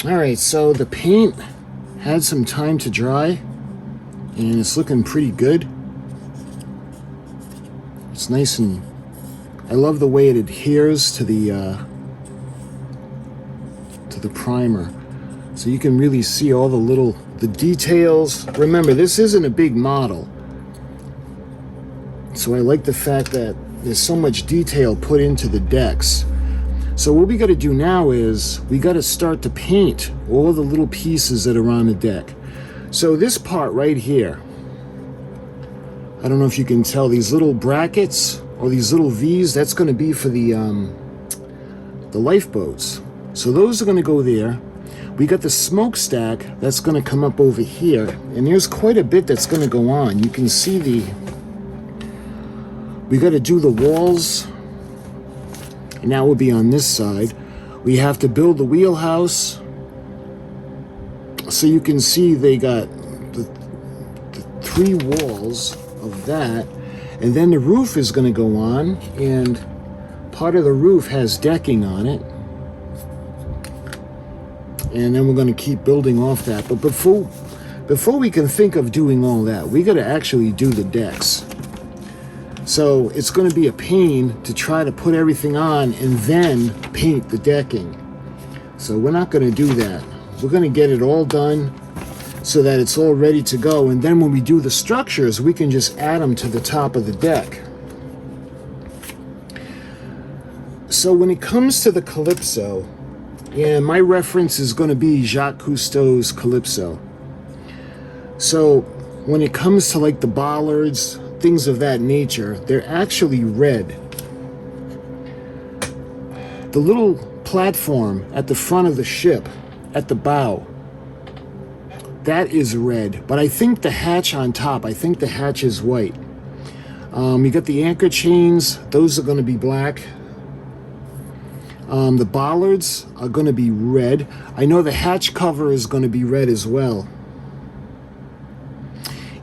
Alright, so the paint had some time to dry, and it's looking pretty good. It's nice, and I love the way it adheres to the primer. So you can really see all the details. Remember, this isn't a big model. So I like the fact that there's so much detail put into the decks. So what we got to do now is we got to start to paint all the little pieces that are on the deck. So this part right here, I don't know if you can tell, these little brackets or these little V's, that's going to be for the lifeboats. So those are going to go there. We got the smokestack that's going to come up over here, and there's quite a bit that's going to go on. You can see we got to do the walls, and that will be on this side. We have to build the wheelhouse. So you can see they got the 3 walls of that, and then the roof is going to go on, and part of the roof has decking on it, and then we're going to keep building off that. But before we can think of doing all that, we got to actually do the decks. So it's going to be a pain to try to put everything on and then paint the decking. So we're not going to do that. We're going to get it all done so that it's all ready to go, and then when we do the structures, we can just add them to the top of the deck. So when it comes to the CALYPSO, and my reference is going to be Jacques Cousteau's CALYPSO. So when it comes to like the bollards, things of that nature, they're actually red. The little platform at the front of the ship, at the bow, that is red. But I think the hatch on top, I think the hatch is white. You got the anchor chains, those are going to be black. The bollards are going to be red. I know the hatch cover is going to be red as well.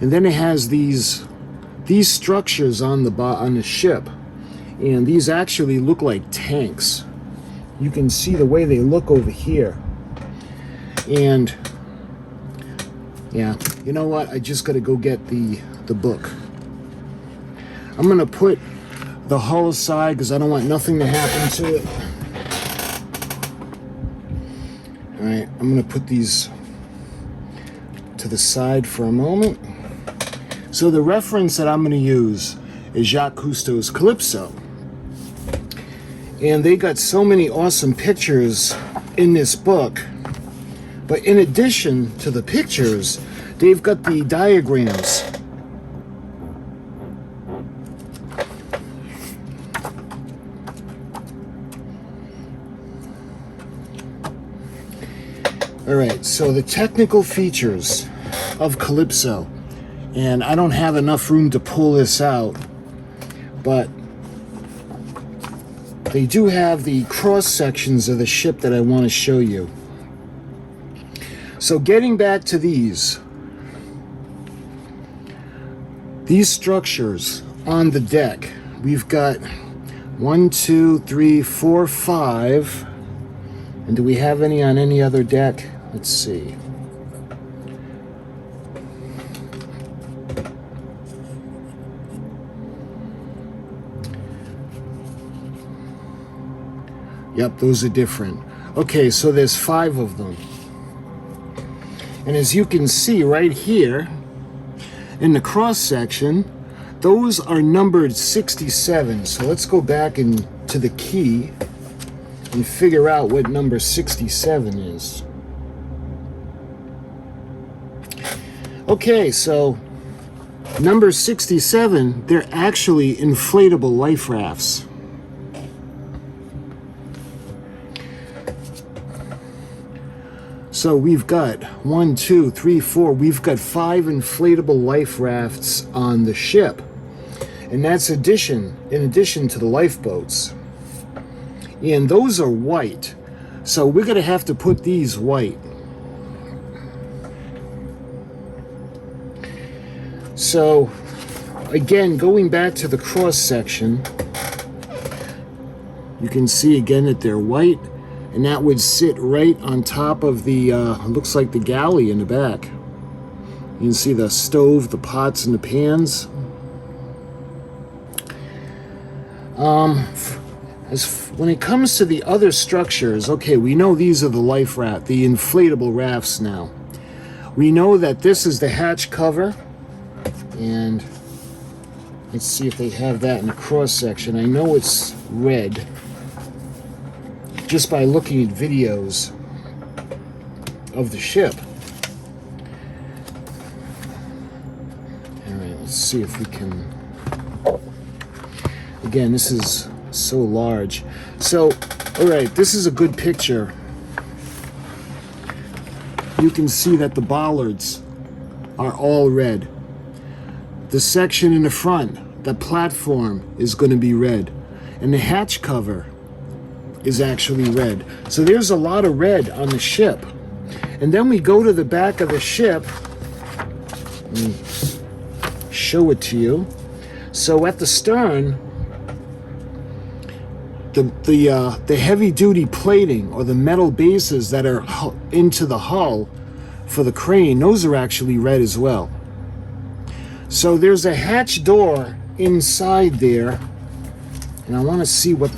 And then it has these structures on the ship, and these actually look like tanks. You can see the way they look over here. And yeah, you know what? I just got to go get the book. I'm going to put the hull aside because I don't want nothing to happen to it. All right, I'm going to put these to the side for a moment. So the reference that I'm going to use is Jacques Cousteau's CALYPSO. And they got so many awesome pictures in this book. But in addition to the pictures, they've got the diagrams. All right, so the technical features of CALYPSO. And I don't have enough room to pull this out, but they do have the cross sections of the ship that I want to show you. So getting back to these structures on the deck, we've got 1, 2, 3, 4, 5. And do we have any on any other deck? Let's see. Yep, those are different. Okay, so there's 5 of them. And as you can see right here, in the cross section, those are numbered 67. So let's go back to the key and figure out what number 67 is. Okay, so number 67, they're actually inflatable life rafts. So we've got 1, 2, 3, 4. We've got 5 inflatable life rafts on the ship. And that's in addition to the lifeboats. And those are white. So we're going to have to put these white. So again, going back to the cross section, you can see again that they're white. And that would sit right on top of the, looks like the galley in the back. You can see the stove, the pots, and the pans. When it comes to the other structures, okay, we know these are the life raft, the inflatable rafts now. We know that this is the hatch cover, and let's see if they have that in the cross section. I know it's red just by looking at videos of the ship. All right, let's see if we can. Again, this is so large. So, all right, this is a good picture. You can see that the bollards are all red. The section in the front, the platform, is going to be red. And the hatch cover is actually red. So there's a lot of red on the ship. And then we go to the back of the ship. Let me show it to you. So at the stern, the heavy-duty plating, or the metal bases that are into the hull for the crane, those are actually red as well. So there's a hatch door inside there, and I want to see what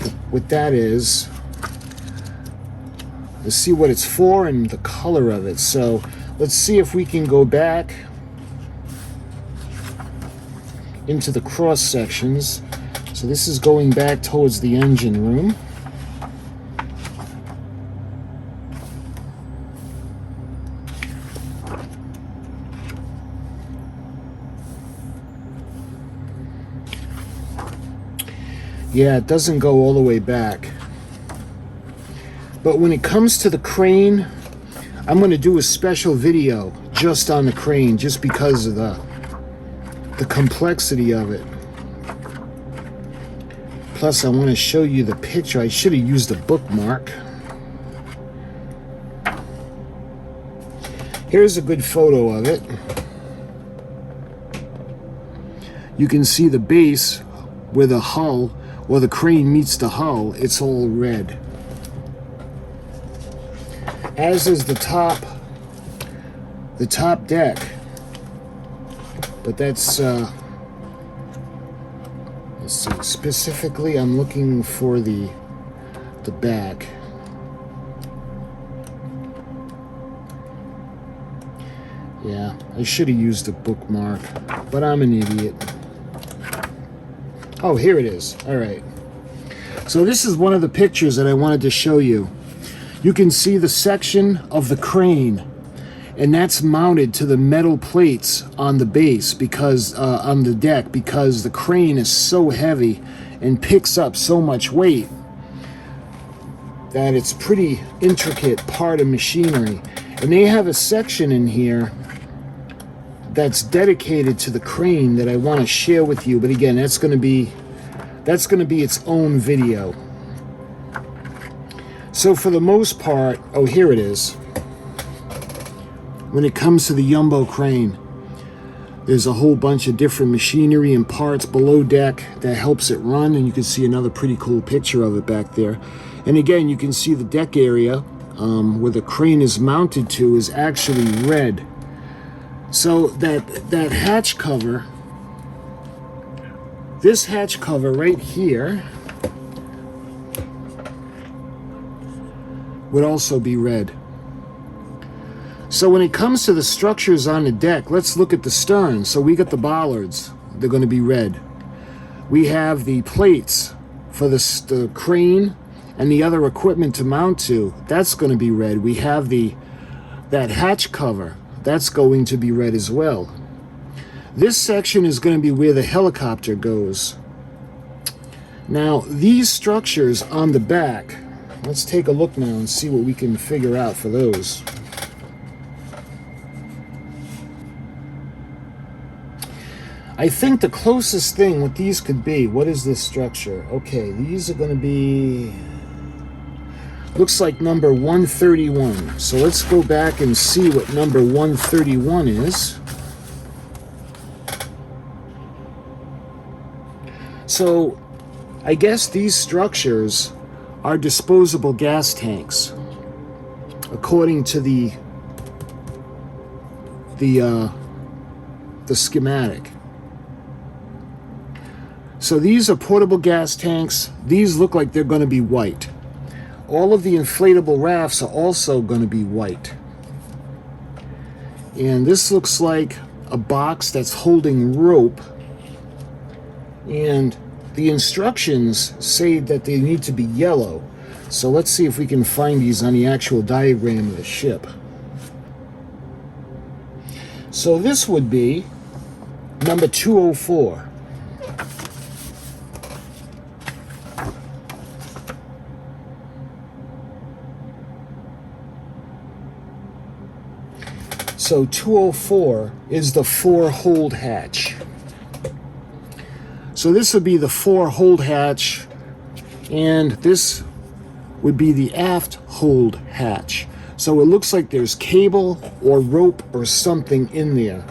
that is. Let's see what it's for and the color of it. So let's see if we can go back into the cross sections. So this is going back towards the engine room. Yeah, it doesn't go all the way back. But when it comes to the crane, I'm going to do a special video just on the crane, just because of the complexity of it. Plus, I want to show you the picture. I should have used a bookmark. Here's a good photo of it. You can see the base where the hull, or the crane meets the hull, it's all red. As is the top deck. But that's, let's see, specifically I'm looking for the back. Yeah, I should have used a bookmark, but I'm an idiot. Oh, here it is. All right. So this is one of the pictures that I wanted to show you. You can see the section of the crane, and that's mounted to the metal plates on the base, because on the deck, because the crane is so heavy and picks up so much weight that it's pretty intricate part of machinery. And they have a section in here that's dedicated to the crane that I want to share with you. But again, that's going to be its own video. So for the most part, oh, here it is. When it comes to the Jumbo crane, there's a whole bunch of different machinery and parts below deck that helps it run, and you can see another pretty cool picture of it back there. And again, you can see the deck area where the crane is mounted to is actually red. So that hatch cover, this hatch cover right here, would also be red. So when it comes to the structures on the deck, let's look at the stern. So we got the bollards, they're going to be red. We have the plates for the crane and the other equipment to mount to, that's going to be red. We have that hatch cover, that's going to be red as well. This section is going to be where the helicopter goes. Now, these structures on the back, let's take a look now and see what we can figure out for those. I think the closest thing what these could be, what is this structure? Okay, these are going to be, looks like number 131. So let's go back and see what number 131 is. So I guess these structures are disposable gas tanks, according to the schematic. So these are portable gas tanks. These look like they're going to be white. All of the inflatable rafts are also going to be white. And this looks like a box that's holding rope. And the instructions say that they need to be yellow. So let's see if we can find these on the actual diagram of the ship. So this would be number 204. So 204 is the fore hold hatch. So this would be the fore hold hatch, and this would be the aft hold hatch. So it looks like there's cable or rope or something in there.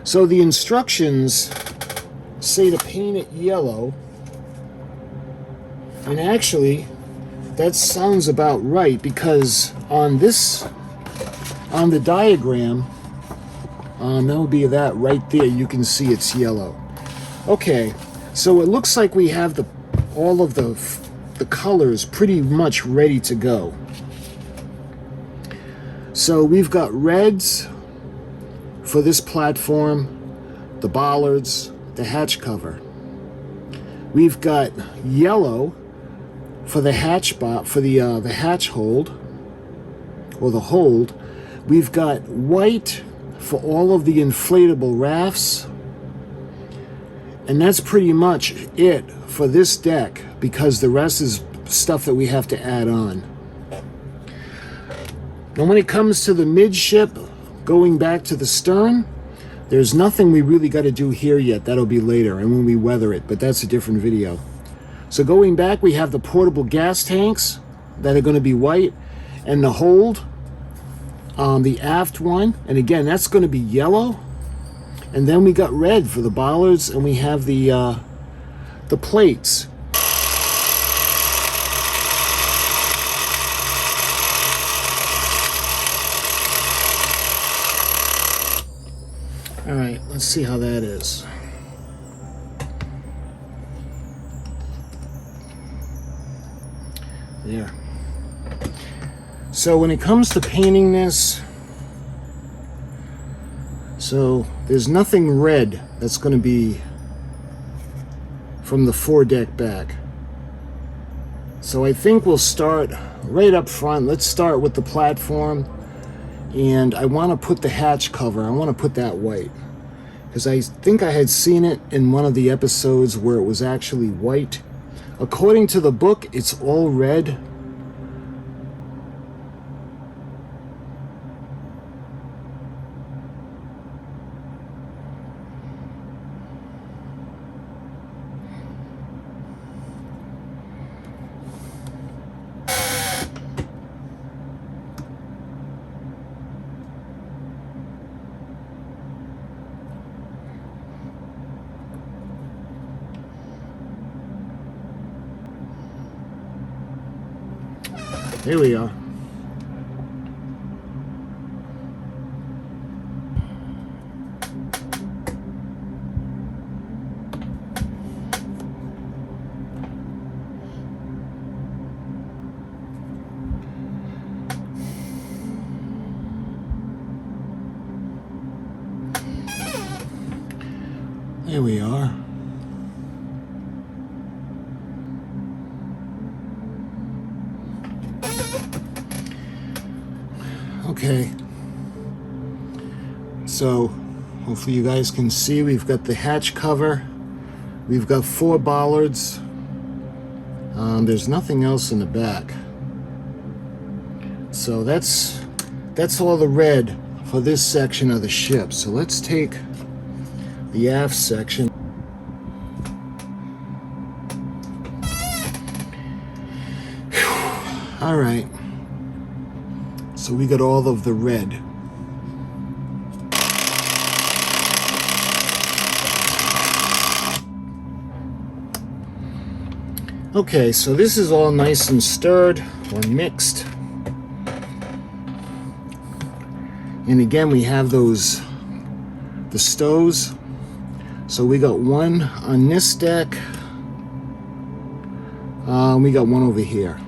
So the instructions say to paint it yellow, and actually that sounds about right, because on the diagram, that would be that right there, you can see it's yellow. Okay, so it looks like we have all of the colors pretty much ready to go. So we've got reds for this platform, the bollards, the hatch cover. We've got yellow for the hatch the hatch hold, or the hold. We've got white for all of the inflatable rafts. And that's pretty much it for this deck, because the rest is stuff that we have to add on. Now when it comes to the midship, going back to the stern, there's nothing we really got to do here yet. That'll be later, and when we weather it, but that's a different video. So going back, we have the portable gas tanks that are going to be white, and the hold, the aft one, and again, that's going to be yellow. And then we got red for the bollards, and we have the plates. All right, let's see how that is. There. So when it comes to painting this, so there's nothing red that's going to be from the foredeck back. So I think we'll start right up front. Let's start with the platform. And I want to put the hatch cover, I want to put that white. Because I think I had seen it in one of the episodes where it was actually white. According to the book, it's all red. Here we are. Here we are. Okay, so hopefully you guys can see we've got the hatch cover, we've got 4 bollards, there's nothing else in the back. So that's all the red for this section of the ship. So let's take the aft section. All right. So we got all of the red. Okay, so this is all nice and stirred or mixed. And again, we have the stows. So we got one on this deck. We got one over here.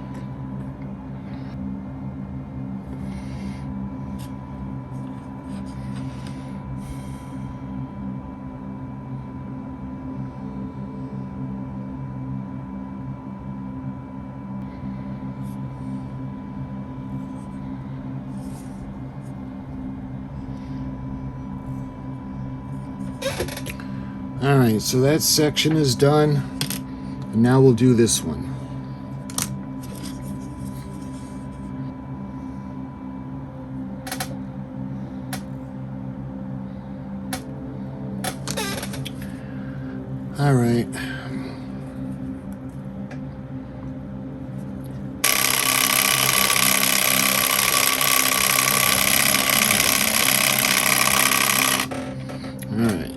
All right, so that section is done. And now we'll do this one. All right. All right.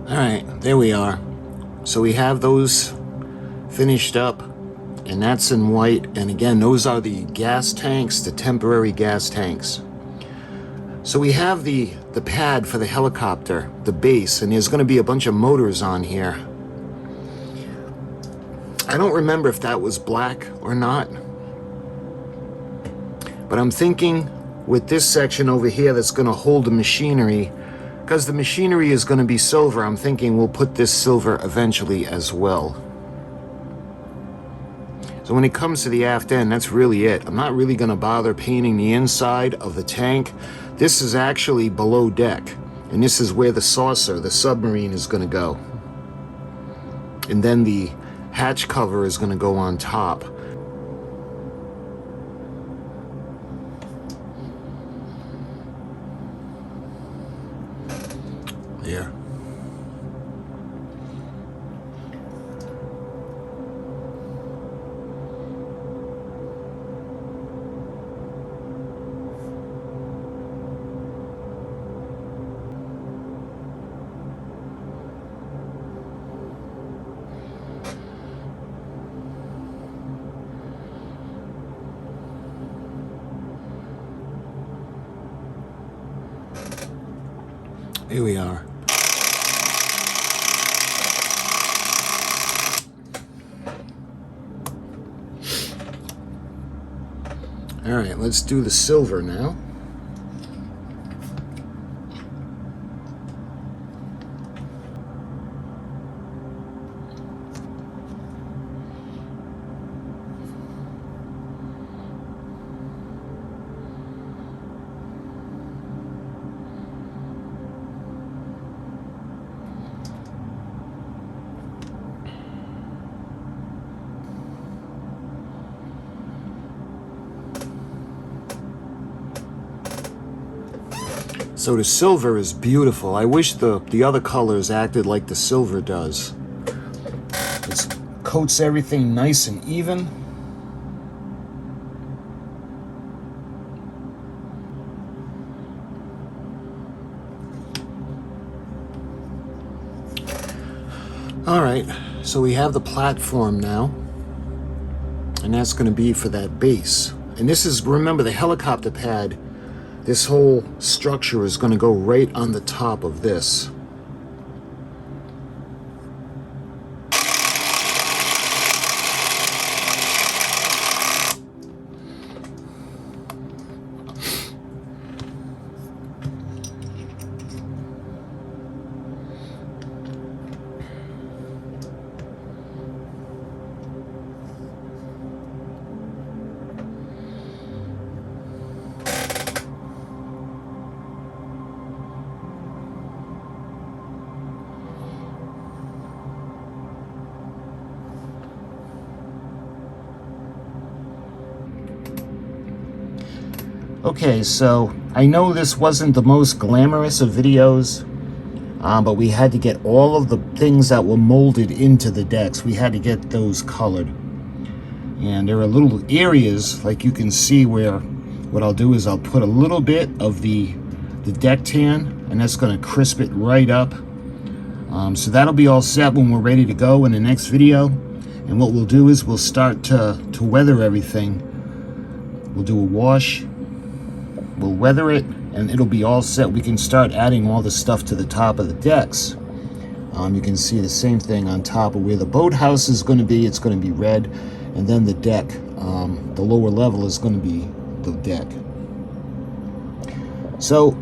All right, there we are. So we have those finished up, and that's in white. And again, those are the gas tanks, the temporary gas tanks. So we have the pad for the helicopter, the base, and there's going to be a bunch of motors on here. I don't remember if that was black or not, but I'm thinking with this section over here that's going to hold the machinery, because the machinery is going to be silver, I'm thinking we'll put this silver eventually as well. So when it comes to the aft end, that's really it. I'm not really going to bother painting the inside of the tank. This is actually below deck, and this is where the saucer, the submarine, is going to go. And then the hatch cover is going to go on top. There. Here we are. All right, let's do the silver now. So the silver is beautiful. I wish the other colors acted like the silver does. It coats everything nice and even. All right, so we have the platform now, and that's going to be for that base. And this is, remember, the helicopter pad. This whole structure is going to go right on the top of this. Okay, so I know this wasn't the most glamorous of videos, but we had to get all of the things that were molded into the decks. We had to get those colored. And there are little areas, like you can see, where what I'll do is I'll put a little bit of the deck tan, and that's going to crisp it right up. So that'll be all set when we're ready to go in the next video. And what we'll do is we'll start to weather everything. We'll do a wash, we'll weather it, and it'll be all set. We can start adding all the stuff to the top of the decks. You can see the same thing on top of where the boathouse is going to be. It's going to be red, and then the deck, the lower level is going to be the deck. So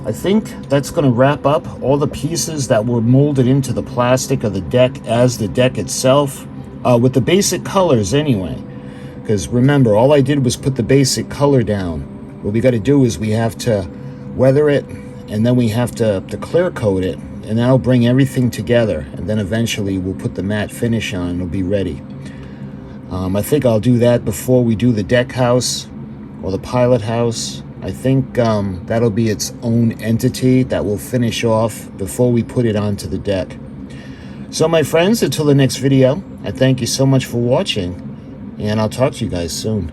I think that's going to wrap up all the pieces that were molded into the plastic of the deck as the deck itself, with the basic colors anyway. Because remember, all I did was put the basic color down. What we got to do is we have to weather it, and then we have to clear coat it, and that'll bring everything together. And then eventually we'll put the matte finish on, and it'll be ready. I think I'll do that before we do the deck house or the pilot house. I think that'll be its own entity that will finish off before we put it onto the deck. So my friends, until the next video, I thank you so much for watching, and I'll talk to you guys soon.